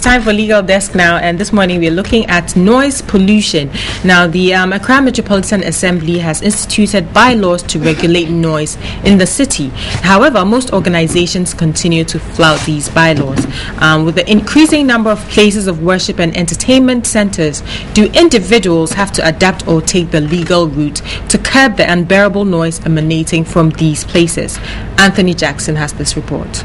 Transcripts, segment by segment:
time for Legal Desk now, and this morning we're looking at noise pollution. Now, the Accra Metropolitan Assembly has instituted bylaws to regulate noise in the city. However, most organizations continue to flout these bylaws. With the increasing number of places of worship and entertainment centers, do individuals have to adapt or take the legal route to curb the unbearable noise emanating from these places? Anthony Jackson has this report.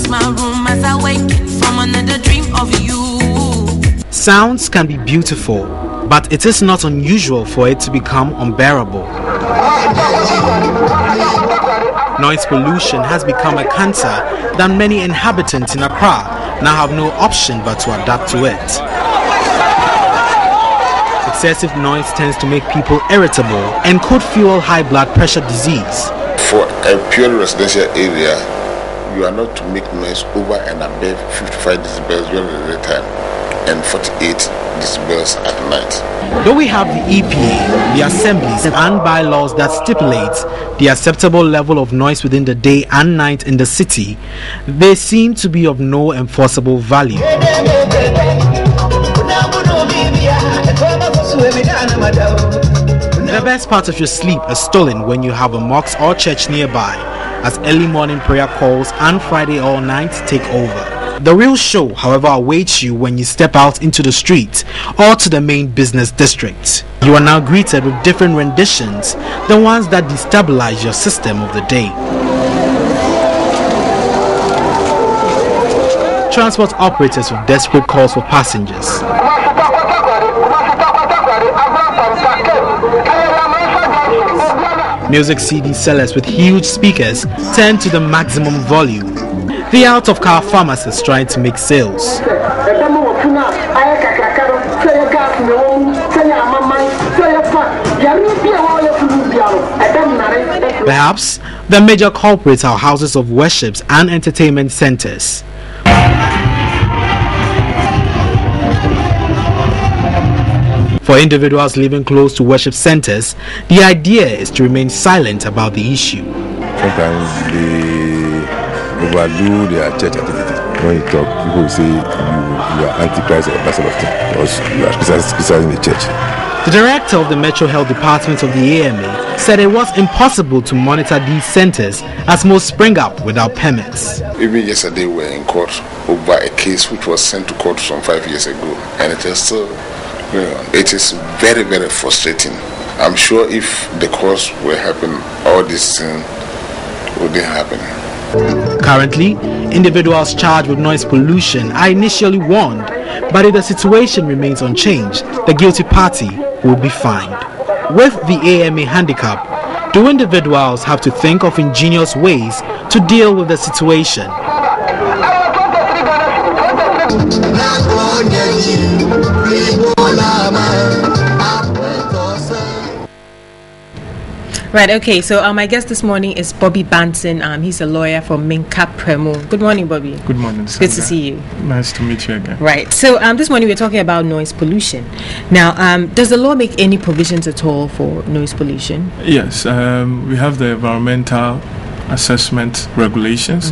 My room as I wake from another dream of you. Sounds can be beautiful, but it is not unusual for it to become unbearable. Noise pollution has become a cancer that many inhabitants in Accra now have no option but to adapt to it. Excessive noise tends to make people irritable and could fuel high blood pressure disease. For a pure residential area, you are not to make noise over and above 55 decibels during the daytime and 48 decibels at night. Though we have the EPA, the assemblies and bylaws that stipulate the acceptable level of noise within the day and night in the city, they seem to be of no enforceable value. The best part of your sleep is stolen when you have a mosque or church nearby, as early morning prayer calls and Friday all night take over. The real show, however, awaits you when you step out into the street or to the main business district. You are now greeted with different renditions, the ones that destabilize your system of the day. Transport operators with desperate calls for passengers. Music CD sellers with huge speakers turn to the maximum volume. The out-of-car pharmacists trying to make sales. Perhaps the major culprits are houses of worships and entertainment centers. For individuals living close to worship centers, the idea is to remain silent about the issue. Sometimes they overdo their church activity. When you talk, people will say you are antichrist or that sort of thing, because you are criticizing the church. The director of the Metro Health Department of the AMA said it was impossible to monitor these centers as most spring up without permits. Even yesterday we were in court over a case which was sent to court some 5 years ago, and it is still going on. It is very, very frustrating. I'm sure if the courts were happen, all this thing wouldn't happen. Currently, individuals charged with noise pollution are initially warned, but if the situation remains unchanged, the guilty party will be fined. With the AMA handicap, do individuals have to think of ingenious ways to deal with the situation? Right, okay, so my guest this morning is Bobby Banton. He's a lawyer from Minka Premo. Good morning, Bobby. Good morning, Sandra. Good to see you. Nice to meet you again. Right, so this morning we're talking about noise pollution. Now, does the law make any provisions at all for noise pollution? Yes, we have the environmental assessment regulations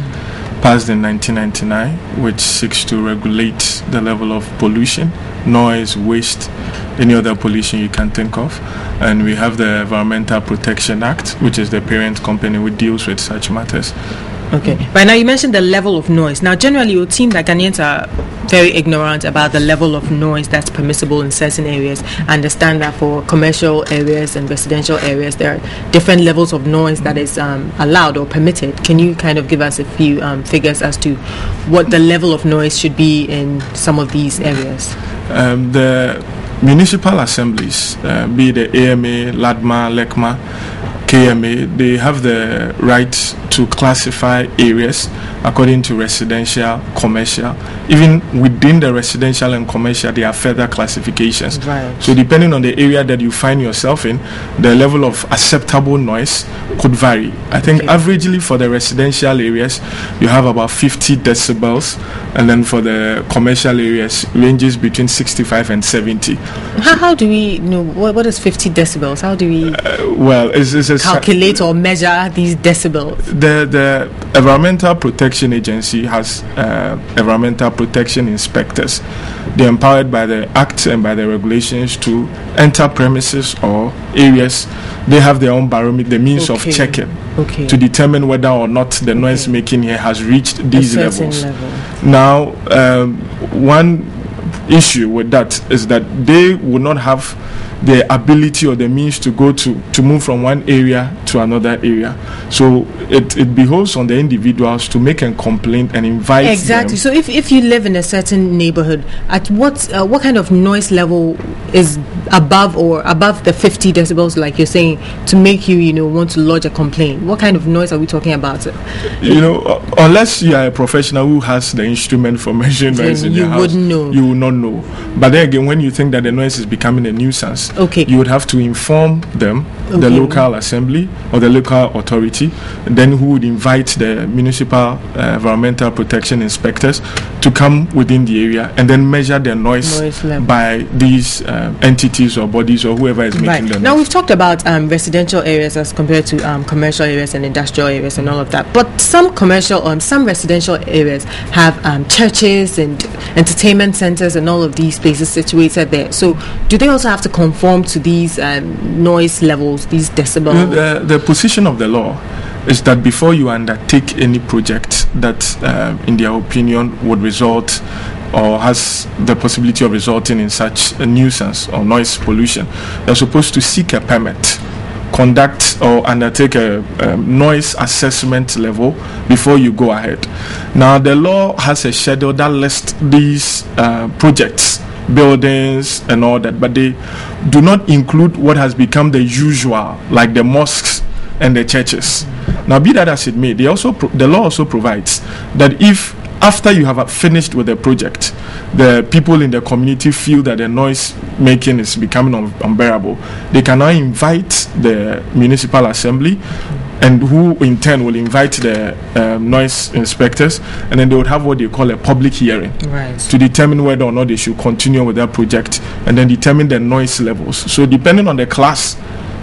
passed in 1999, which seeks to regulate the level of pollution, noise, waste, any other pollution you can think of. And we have the Environmental Protection Act, which is the parent company which deals with such matters. Okay. Right now, you mentioned the level of noise. Now, generally, it would seem that Ghanaians are very ignorant about the level of noise that's permissible in certain areas. I understand that for commercial areas and residential areas, there are different levels of noise that is allowed or permitted. Can you kind of give us a few figures as to what the level of noise should be in some of these areas? The municipal assemblies, be the AMA, LADMA, LECMA, KMA, they have the right to classify areas according to residential, commercial. Even within the residential and commercial, there are further classifications. Right. So depending on the area that you find yourself in, the level of acceptable noise could vary. I think averagely for the residential areas, you have about 50 decibels, and then for the commercial areas, ranges between 65 and 70. How do we know what is 50 decibels? How do we it's calculate or measure these decibels? The Environmental Protection Agency has environmental protection inspectors. They're empowered by the Act and by the regulations to enter premises or areas. They have their own barometer, the means of checking to determine whether or not the noise making here has reached these levels. Now, one issue with that is that they will not have the ability or the means to go to move from one area to another area. So it behoves on the individuals to make a complaint and invite them. So if you live in a certain neighborhood, at what kind of noise level is above the 50 decibels, like you're saying, to make you want to lodge a complaint? What kind of noise are we talking about? Unless you are a professional who has the instrument for measuring noise in your house, wouldn't know. You will not know. But then again, when you think that the noise is becoming a nuisance, you would have to inform them, the local assembly or the local authority, and then who would invite the municipal environmental protection inspectors to come within the area and then measure the noise by these entities or bodies or whoever is making the noise. Now, we've talked about residential areas as compared to commercial areas and industrial areas and all of that, but some residential areas have churches and entertainment centers and all of these places situated there. So do they also have to conform to these noise levels, these decibels? The position of the law is that before you undertake any project that, in their opinion, would result or has the possibility of resulting in such a nuisance or noise pollution, you're supposed to seek a permit, conduct or undertake a noise assessment level before you go ahead. Now, the law has a schedule that lists these projects, buildings and all that, but they do not include what has become the usual, like the mosques and the churches. Now, be that as it may, the law also provides that if after you have finished with the project, the people in the community feel that the noise making is becoming unbearable, they can now invite the municipal assembly, and who in turn will invite the noise inspectors, and then they would have what they call a public hearing to determine whether or not they should continue with that project, and then determine the noise levels. So depending on the class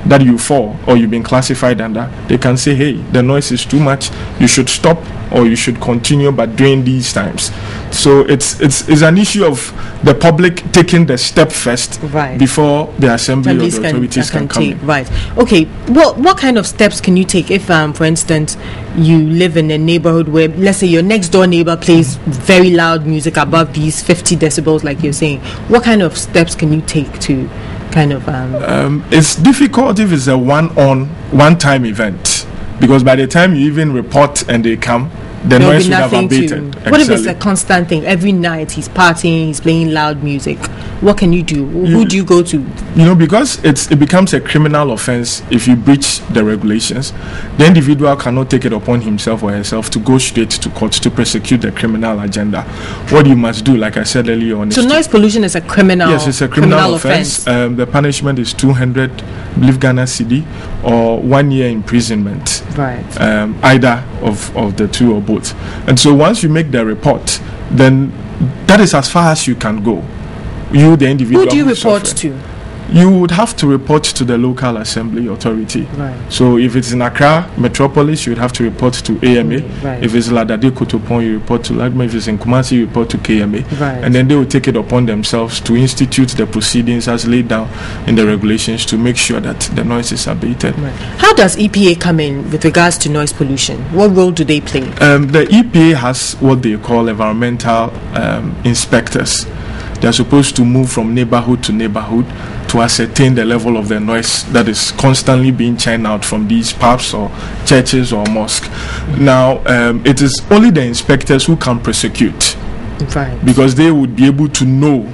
that you fall or you've been classified under, they can say, hey, the noise is too much, you should stop or you should continue, but during these times. So it's an issue of the public taking the step first before the assembly or the authorities can come in. Okay, well, what kind of steps can you take if, for instance, you live in a neighborhood where, let's say, your next door neighbor plays very loud music above these 50 decibels, like you're saying? What kind of steps can you take to kind of it's difficult if it's a one-time event, because by the time you even report and they come, the noise would have abated. What if it's a constant thing? Every night he's partying, he's playing loud music. What can you do? Who do you go to? Because it becomes a criminal offense if you breach the regulations. The individual cannot take it upon himself or herself to go straight to court to prosecute the criminal agenda. What you must do, like I said earlier on, so noise pollution is a criminal. Yes, it's a criminal offense. The punishment is 200 Ghana cedi or 1 year imprisonment. Either of the two or both. And so once you make the report, then that is as far as you can go. You, the individual. Who do you report to? You would have to report to the local assembly authority. So if it's in Accra metropolis, you would have to report to AMA. If it's Ladade Kotopon, you report to LAGMA. If it's in Kumasi, you report to KMA. And then they will take it upon themselves to institute the proceedings as laid down in the regulations to make sure that the noise is abated. How does EPA come in with regards to noise pollution? What role do they play? The EPA has what they call environmental inspectors. They are supposed to move from neighborhood to neighborhood to ascertain the level of the noise that is constantly being churned out from these pubs or churches or mosques. Now, it is only the inspectors who can prosecute, because they would be able to know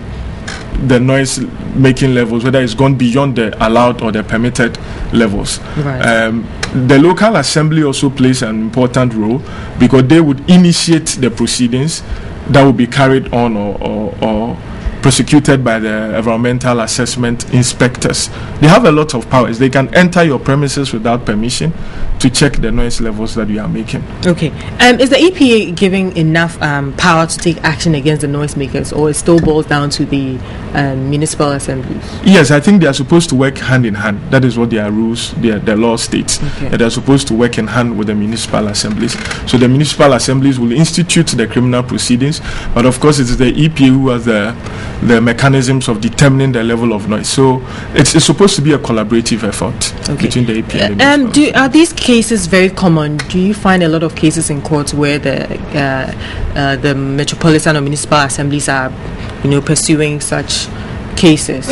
the noise making levels, whether it's gone beyond the allowed or the permitted levels. Right. The local assembly also plays an important role because they would initiate the proceedings that will be carried on or prosecuted by the environmental assessment inspectors. They have a lot of powers. They can enter your premises without permission to check the noise levels that you are making. Okay. Is the EPA giving enough power to take action against the noisemakers, or it still boils down to the municipal assemblies? Yes, I think they are supposed to work hand in hand. That is what their rules, the law states. Okay. They are supposed to work in hand with the municipal assemblies. So the municipal assemblies will institute the criminal proceedings, but of course it is the EPA who has the mechanisms of determining the level of noise. So it's supposed to be a collaborative effort between the EPA and the municipal. Are these cases very common? Do you find a lot of cases in courts where the metropolitan or municipal assemblies are, pursuing such cases?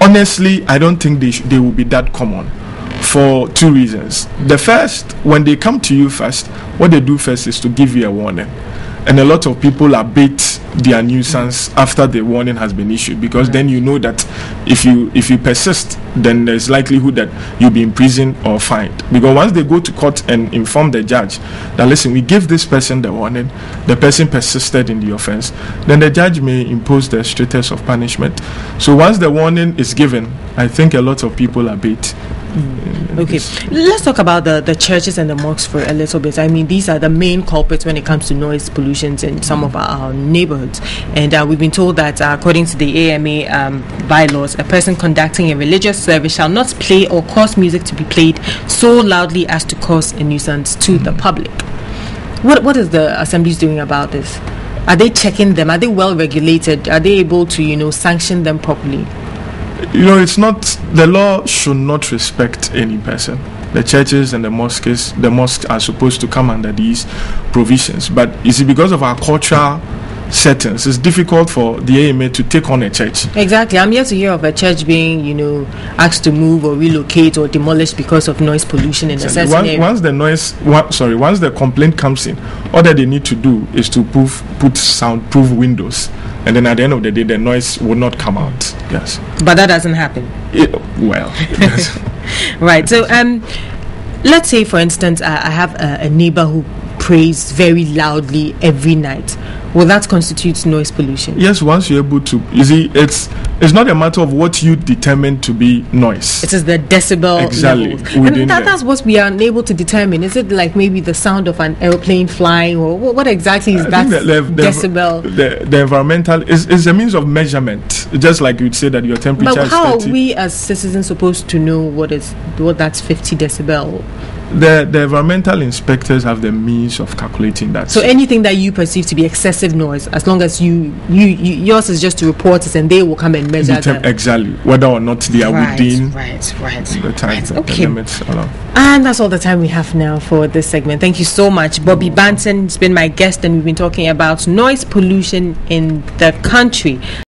Honestly, I don't think they will be that common for two reasons. The first, when they come to you first, what they do first is to give you a warning. And a lot of people abate their nuisance after the warning has been issued, because then you know that if you persist, then there's likelihood that you'll be imprisoned or fined. Because once they go to court and inform the judge that, listen, we gave this person the warning, the person persisted in the offense, then the judge may impose the strictest of punishment. So once the warning is given, I think a lot of people abate. Okay, let's talk about the churches and the mosques for a little bit. I mean, these are the main culprits when it comes to noise pollution in some of our neighborhoods. And we've been told that according to the AMA bylaws, a person conducting a religious service shall not play or cause music to be played so loudly as to cause a nuisance to the public. What is the assemblies doing about this? Are they checking them? Are they well regulated? Are they able to, sanction them properly? It's not, the law should not respect any person. The churches and the mosques are supposed to come under these provisions. But you see, because of our cultural settings, it's difficult for the AMA to take on a church. Exactly. I'm yet to hear of a church being, asked to move or relocate or demolish because of noise pollution in a certain area. Once the complaint comes in, all that they need to do is to put soundproof windows. And then at the end of the day, the noise will not come out. Yes. But that doesn't happen. Right. So, let's say, for instance, I have a neighbor who prays very loudly every night. Will that constitute noise pollution? Yes, once you're able to. You see, it's not a matter of what you determine to be noise. It is the decibel levels. And that's what we are unable to determine. Is it like maybe the sound of an airplane flying, or what exactly is that decibel? The environmental is a means of measurement. Just like you'd say that your temperature is 30. But how are we as citizens supposed to know what that's 50 decibel? The environmental inspectors have the means of calculating that. So anything that you perceive to be excessive noise, as long as yours is just to report it, and they will come and measure exactly whether or not they are within the time the limits allowed. And that's all the time we have now for this segment. Thank you so much. Bobby Banton has been my guest, and we've been talking about noise pollution in the country.